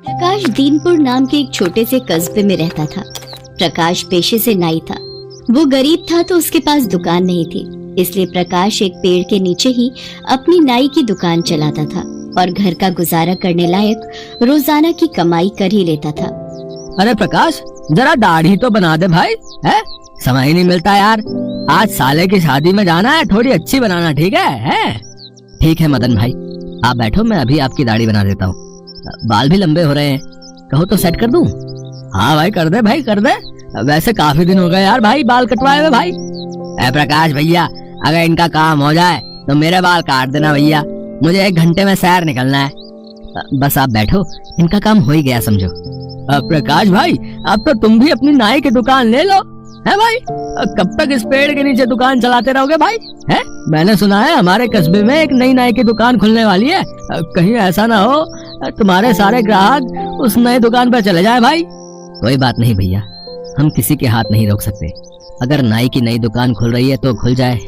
प्रकाश दीनपुर नाम के एक छोटे से कस्बे में रहता था। प्रकाश पेशे से नाई था। वो गरीब था तो उसके पास दुकान नहीं थी, इसलिए प्रकाश एक पेड़ के नीचे ही अपनी नाई की दुकान चलाता था और घर का गुजारा करने लायक रोजाना की कमाई कर ही लेता था। अरे प्रकाश, जरा दाढ़ी तो बना दे भाई, है? समय ही नहीं मिलता यार। आज साले की शादी में जाना है, थोड़ी अच्छी बनाना, ठीक है? ठीक है मदन भाई, आप बैठो, मैं अभी आपकी दाढ़ी बना देता हूँ। बाल भी लंबे हो रहे हैं, कहो तो सेट कर दूं? हाँ भाई कर दे भाई, कर दे। वैसे काफी दिन हो गए यार भाई बाल कटवाए हुए भाई। प्रकाश भैया, अगर इनका काम हो जाए तो मेरे बाल काट देना भैया, मुझे 1 घंटे में शहर निकलना है। बस आप बैठो, इनका काम हो ही गया समझो। प्रकाश भाई, अब तो तुम भी अपनी नाई की दुकान ले लो, है भाई? कब तक इस पेड़ के नीचे दुकान चलाते रहोगे भाई? है? मैंने सुना है हमारे कस्बे में एक नई नाई की दुकान खुलने वाली है। कहीं ऐसा ना हो तुम्हारे सारे ग्राहक उस नई दुकान पर चले जाए भाई। कोई बात नहीं भैया, हम किसी के हाथ नहीं रोक सकते। अगर नाई की नई दुकान खुल रही है तो खुल जाए।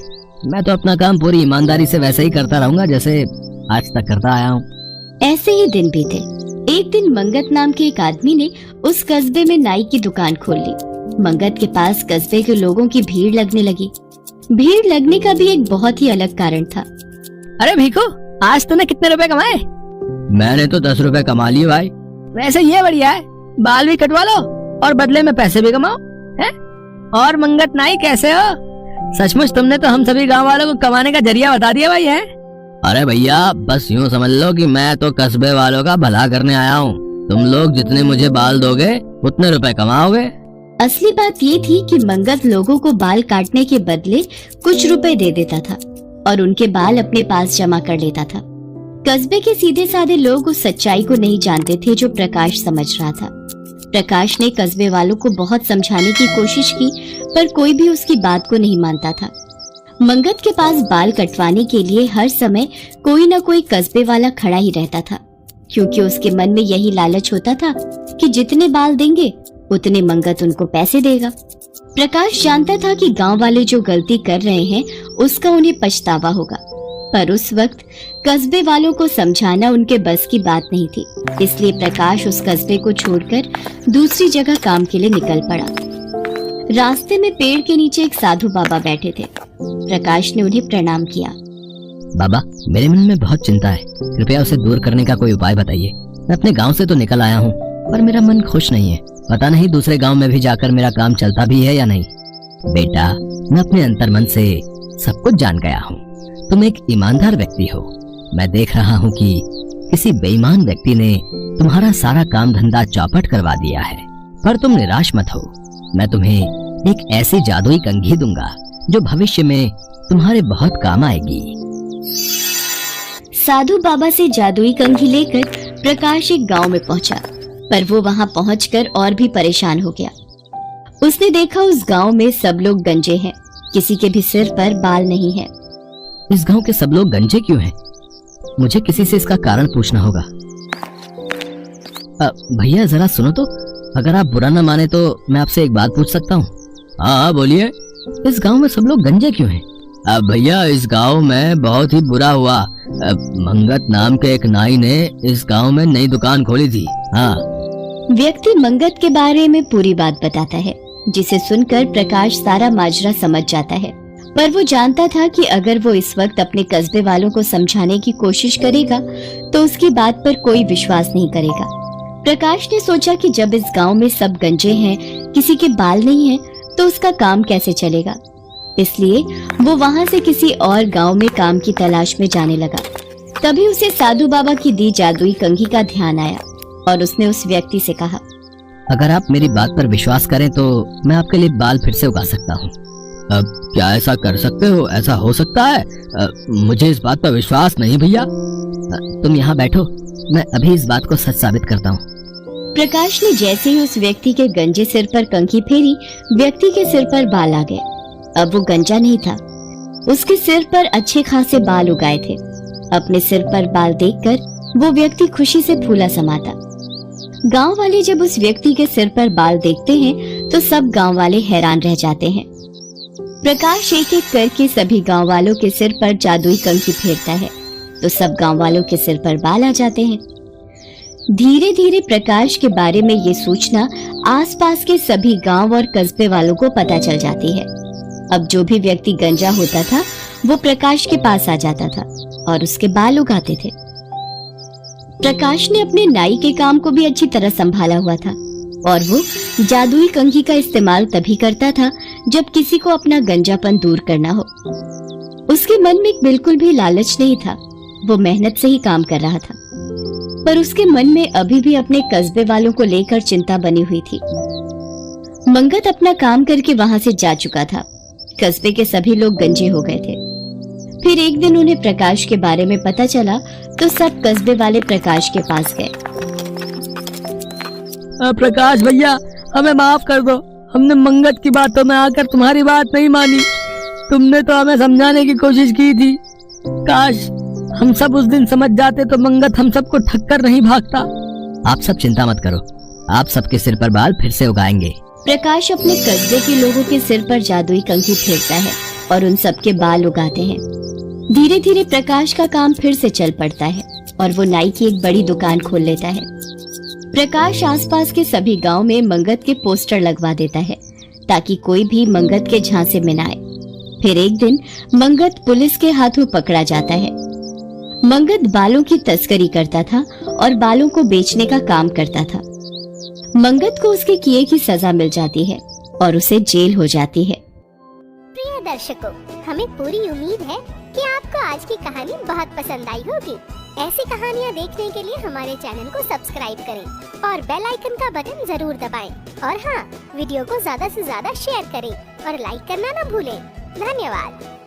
मैं तो अपना काम पूरी ईमानदारी से वैसे ही करता रहूंगा जैसे आज तक करता आया हूँ। ऐसे ही दिन बीते। एक दिन मंगत नाम के एक आदमी ने उस कस्बे में नाई की दुकान खोल ली। मंगत के पास कस्बे के लोगों की भीड़ लगने लगी। भीड़ लगने का भी एक बहुत ही अलग कारण था। अरे भीखू, आज तूने कितने रुपए कमाए? मैंने तो 10 रुपए कमा लिए भाई। वैसे ये बढ़िया है, बाल भी कटवा लो और बदले में पैसे भी कमाओ, है? और मंगत नाई कैसे हो? सचमुच तुमने तो हम सभी गांव वालों को कमाने का जरिया बता दिया भाई, है? अरे भैया, बस यूँ समझ लो कि मैं तो कस्बे वालों का भला करने आया हूँ। तुम लोग जितने मुझे बाल दोगे उतने रुपए कमाओगे। असली बात ये थी कि मंगत लोगों को बाल काटने के बदले कुछ रुपए दे देता था और उनके बाल अपने पास जमा कर लेता था। कस्बे के सीधे साधे लोग उस सच्चाई को नहीं जानते थे जो प्रकाश समझ रहा था। प्रकाश ने कस्बे वालों को बहुत समझाने की कोशिश की, पर कोई भी उसकी बात को नहीं मानता था। मंगत के पास बाल कटवाने के लिए हर समय कोई न कोई कस्बे वाला खड़ा ही रहता था, क्योंकि उसके मन में यही लालच होता था कि जितने बाल देंगे उतने मंगत उनको पैसे देगा। प्रकाश जानता था कि गांव वाले जो गलती कर रहे हैं उसका उन्हें पछतावा होगा, पर उस वक्त कस्बे वालों को समझाना उनके बस की बात नहीं थी। इसलिए प्रकाश उस कस्बे को छोड़कर दूसरी जगह काम के लिए निकल पड़ा। रास्ते में पेड़ के नीचे एक साधु बाबा बैठे थे। प्रकाश ने उन्हें प्रणाम किया। बाबा, मेरे मन में बहुत चिंता है, कृपया उसे दूर करने का कोई उपाय बताइए। मैं अपने गांव से तो निकल आया हूँ, पर मेरा मन खुश नहीं है। पता नहीं दूसरे गांव में भी जाकर मेरा काम चलता भी है या नहीं। बेटा, मैं अपने अंतर्मन से सब कुछ जान गया हूँ। तुम एक ईमानदार व्यक्ति हो। मैं देख रहा हूँ कि किसी बेईमान व्यक्ति ने तुम्हारा सारा काम धंधा चौपट करवा दिया है, पर तुम निराश मत हो। मैं तुम्हें एक ऐसी जादुई कंघी दूंगा जो भविष्य में तुम्हारे बहुत काम आएगी। साधु बाबा से जादुई कंघी लेकर प्रकाश एक गांव में पहुंचा, पर वो वहां पहुंचकर और भी परेशान हो गया। उसने देखा उस गांव में सब लोग गंजे हैं, किसी के भी सिर पर बाल नहीं है। इस गांव के सब लोग गंजे क्यों हैं? मुझे किसी से इसका कारण पूछना होगा। भैया जरा सुनो तो, अगर आप बुरा न माने तो मैं आपसे एक बात पूछ सकता हूँ? हाँ बोलिए। इस गांव में सब लोग गंजे क्यों हैं? भैया, इस गांव में बहुत ही बुरा हुआ। मंगत नाम के एक नाई ने इस गांव में नई दुकान खोली थी। हाँ। व्यक्ति मंगत के बारे में पूरी बात बताता है, जिसे सुनकर प्रकाश सारा माजरा समझ जाता है। पर वो जानता था कि अगर वो इस वक्त अपने कस्बे वालों को समझाने की कोशिश करेगा तो उसकी बात पर कोई विश्वास नहीं करेगा। प्रकाश ने सोचा कि जब इस गांव में सब गंजे हैं, किसी के बाल नहीं हैं, तो उसका काम कैसे चलेगा। इसलिए वो वहां से किसी और गांव में काम की तलाश में जाने लगा। तभी उसे साधु बाबा की दी जादुई कंघी का ध्यान आया और उसने उस व्यक्ति से कहा, अगर आप मेरी बात पर विश्वास करें तो मैं आपके लिए बाल फिर से उगा सकता हूँ। अब क्या ऐसा कर सकते हो? ऐसा हो सकता है? मुझे इस बात पर विश्वास नहीं भैया। तुम यहाँ बैठो, मैं अभी इस बात को सच साबित करता हूँ। प्रकाश ने जैसे ही उस व्यक्ति के गंजे सिर पर कंघी फेरी, व्यक्ति के सिर पर बाल आ गए। अब वो गंजा नहीं था, उसके सिर पर अच्छे खासे बाल उगाए थे। अपने सिर पर बाल देखकर वो व्यक्ति खुशी से फूला समाता। गांव वाले जब उस व्यक्ति के सिर पर बाल देखते हैं तो सब गांव वाले हैरान रह जाते हैं। प्रकाश एक एक करके सभी गांव वालों के सिर पर जादुई कंघी फेरता है तो सब गांव वालों के सिर पर बाल आ जाते हैं। धीरे धीरे प्रकाश के बारे में ये सूचना आसपास के सभी गांव और कस्बे वालों को पता चल जाती है। अब जो भी व्यक्ति गंजा होता था वो प्रकाश के पास आ जाता था और उसके बाल उगाते थे। प्रकाश ने अपने नाई के काम को भी अच्छी तरह संभाला हुआ था और वो जादुई कंघी का इस्तेमाल तभी करता था जब किसी को अपना गंजापन दूर करना हो। उसके मन में बिल्कुल भी लालच नहीं था, वो मेहनत से ही काम कर रहा था, पर उसके मन में अभी भी अपने कस्बे वालों को लेकर चिंता बनी हुई थी। मंगत अपना काम करके वहां से जा चुका था। कस्बे के सभी लोग गंजे हो गए थे। फिर एक दिन उन्हें प्रकाश के बारे में पता चला तो सब कस्बे वाले प्रकाश के पास गए। प्रकाश भैया, हमें माफ कर दो, हमने मंगत की बातों में आकर तुम्हारी बात नहीं मानी। तुमने तो हमें समझाने की कोशिश की थी। काश हम सब उस दिन समझ जाते तो मंगत हम सबको ठक्कर नहीं भागता। आप सब चिंता मत करो, आप सबके सिर पर बाल फिर से उगाएंगे। प्रकाश अपने कस्बे के लोगों के सिर पर जादुई कंघी फेरता है और उन सबके बाल उगाते हैं। धीरे धीरे प्रकाश का काम फिर से चल पड़ता है और वो नाई की एक बड़ी दुकान खोल लेता है। प्रकाश आसपास के सभी गांव में मंगत के पोस्टर लगवा देता है ताकि कोई भी मंगत के झांसे में न आए। फिर एक दिन मंगत पुलिस के हाथों पकड़ा जाता है। मंगत बालों की तस्करी करता था और बालों को बेचने का काम करता था। मंगत को उसके किए की सजा मिल जाती है और उसे जेल हो जाती है। प्रिय दर्शकों, हमें पूरी उम्मीद है कि आपको आज की कहानी बहुत पसंद आई होगी। ऐसी कहानियाँ देखने के लिए हमारे चैनल को सब्सक्राइब करें और बेल आइकन का बटन जरूर दबाएं। और हाँ, वीडियो को ज्यादा से ज्यादा शेयर करें और लाइक करना न भूलें। धन्यवाद।